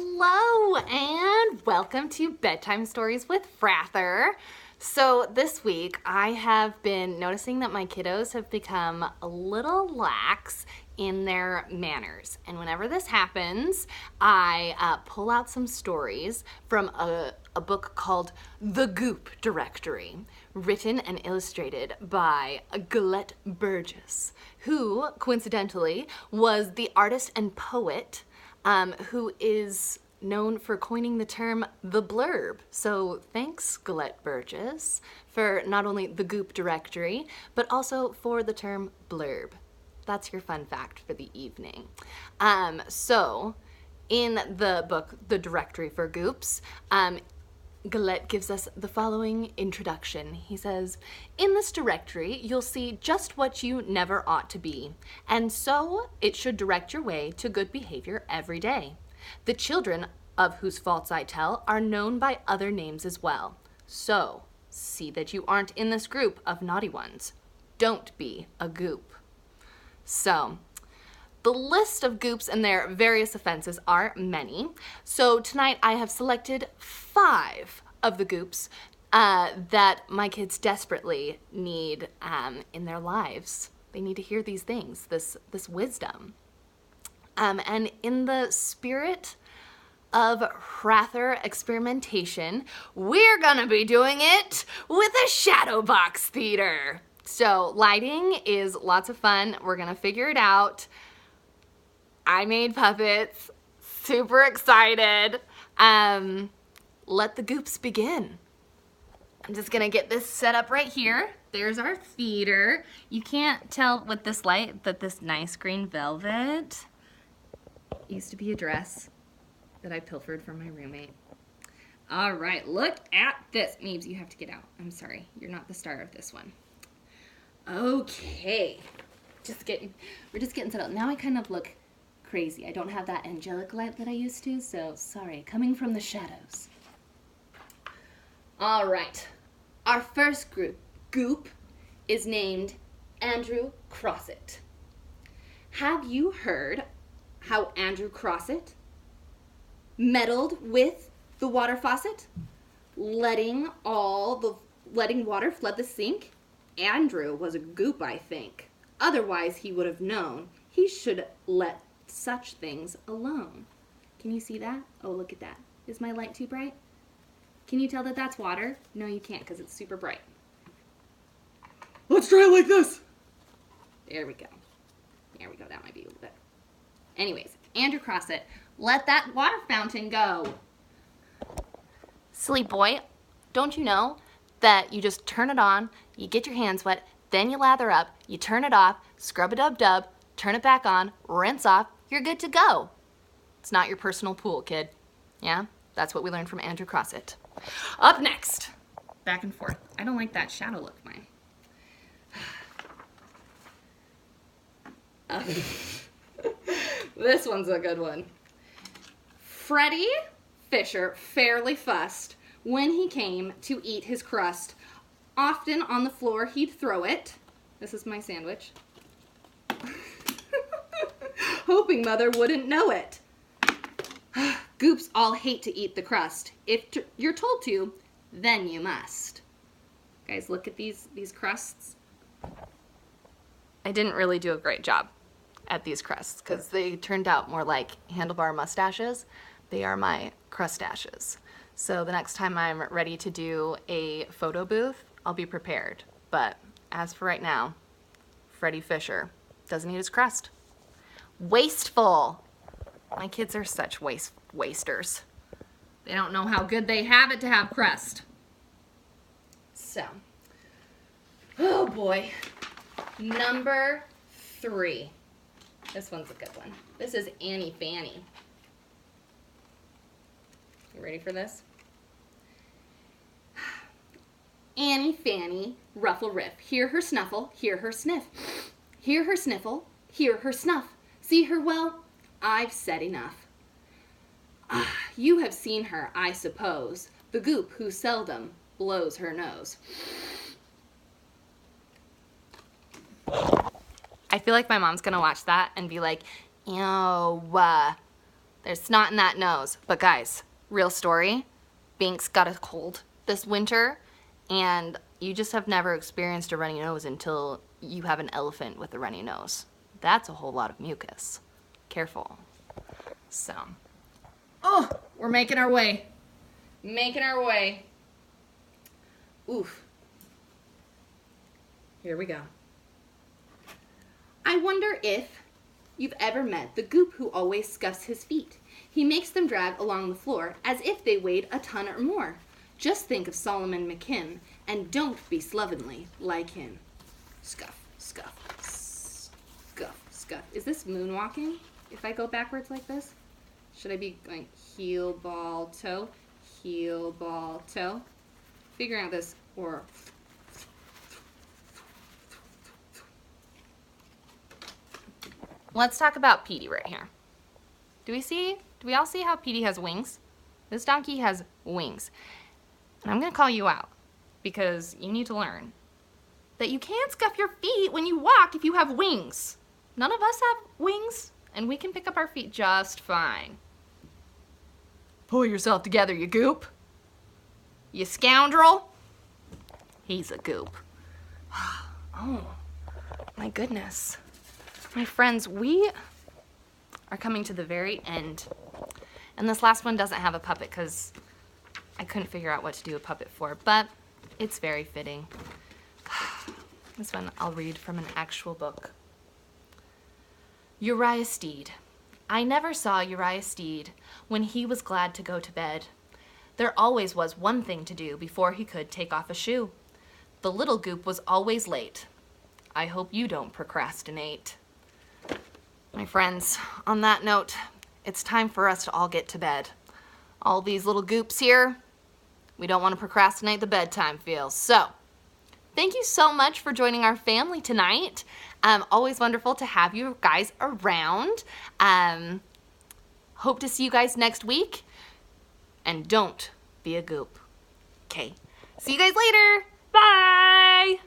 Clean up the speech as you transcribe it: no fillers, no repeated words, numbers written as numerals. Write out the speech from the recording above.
Hello and welcome to Bedtime Stories with Hrather. So this week I have been noticing that my kiddos have become a little lax in their manners. And whenever this happens, I pull out some stories from a book called The Goop Directory, written and illustrated by Goop Burgess, who coincidentally was the artist and poet who is known for coining the term the blurb. So thanks, Goop Burgess, for not only the Goop Directory, but also for the term blurb. That's your fun fact for the evening. So in the book, The Directory for Goops, Goop gives us the following introduction. He says, in this directory, you'll see just what you never ought to be, and so it should direct your way to good behavior every day. The children of whose faults I tell are known by other names as well. So, see that you aren't in this group of naughty ones. Don't be a goop. So, the list of goops and their various offenses are many. So tonight I have selected 5 of the goops that my kids desperately need in their lives. They need to hear these things, this wisdom. And in the spirit of Hrather experimentation, we're gonna be doing it with a shadow box theater. So lighting is lots of fun. We're gonna figure it out. I made puppets, super excited. Let the goops begin. I'm just gonna get this set up right here. There's our theater. You can't tell with this light that this nice green velvet used to be a dress that I pilfered from my roommate. All right, look at this. Meebs, you have to get out. I'm sorry, you're not the star of this one. Okay, we're just getting set up. Now I kind of look crazy. I don't have that angelic light that I used to, so sorry, coming from the shadows. All right, our first goop is named Andrew Crosset. Have you heard how Andrew Crosset meddled with the water faucet, letting water flood the sink? Andrew was a goop, I think. Otherwise, he would have known he should let such things alone. Can you see that? Oh, look at that. Is my light too bright? Can you tell that that's water? No, you can't because it's super bright. Let's try it like this. There we go. There we go. That might be a little bit. Anyways, Andrew Crosset, let that water fountain go. Silly boy, don't you know that you just turn it on, you get your hands wet, then you lather up, you turn it off, scrub-a-dub-dub, turn it back on, rinse off, you're good to go. It's not your personal pool, kid. Yeah? That's what we learned from Andrew Crosset. Up next. Back and forth. I don't like that shadow look of mine. This one's a good one. Freddie Fisher fairly fussed when he came to eat his crust. Often on the floor he'd throw it. This is my sandwich. Hoping Mother wouldn't know it. Goops all hate to eat the crust. If you're told to, then you must. Guys, look at these crusts. I didn't really do a great job at these crusts because they turned out more like handlebar mustaches. They are my crustashes. So the next time I'm ready to do a photo booth, I'll be prepared. But as for right now, Freddie Fisher doesn't eat his crust. Wasteful. My kids are such wasters. They don't know how good they have it to have crust. So, oh boy. Number 3. This one's a good one. This is Annie Fanny. You ready for this? Annie Fanny, ruffle riff. Hear her snuffle, hear her sniff. Hear her sniffle, hear her snuff. See her well? I've said enough. You have seen her, I suppose, the goop who seldom blows her nose. I feel like my mom's gonna watch that and be like, ew, There's snot in that nose. But guys, real story, Binks got a cold this winter, and you just have never experienced a runny nose until you have an elephant with a runny nose. That's a whole lot of mucus. Careful. So, oh, we're making our way. Making our way. Oof. Here we go. I wonder if you've ever met the Goop who always scuffs his feet. He makes them drag along the floor as if they weighed a ton or more. Just think of Solomon McKim, and don't be slovenly like him. Scuff, scuff, scuff, scuff. Is this moonwalking if I go backwards like this? Should I be going heel, ball, toe, heel, ball, toe? Figuring out this, or... Let's talk about Petey right here. Do we all see how Petey has wings? This donkey has wings. And I'm gonna call you out because you need to learn that you can't scuff your feet when you walk if you have wings. None of us have wings, and we can pick up our feet just fine. Pull yourself together, you Goop. You scoundrel. He's a Goop. Oh, my goodness. My friends, we are coming to the very end. And this last one doesn't have a puppet because I couldn't figure out what to do a puppet for, but it's very fitting. This one I'll read from an actual book. Uriah Steed. I never saw Uriah Steed when he was glad to go to bed. There always was one thing to do before he could take off a shoe. The little Goop was always late. I hope you don't procrastinate. My friends, on that note, it's time for us to all get to bed. All these little Goops here, we don't want to procrastinate the bedtime feels. So, thank you so much for joining our family tonight. Always wonderful to have you guys around. Hope to see you guys next week. And don't be a Goop. Okay, see you guys later. Bye!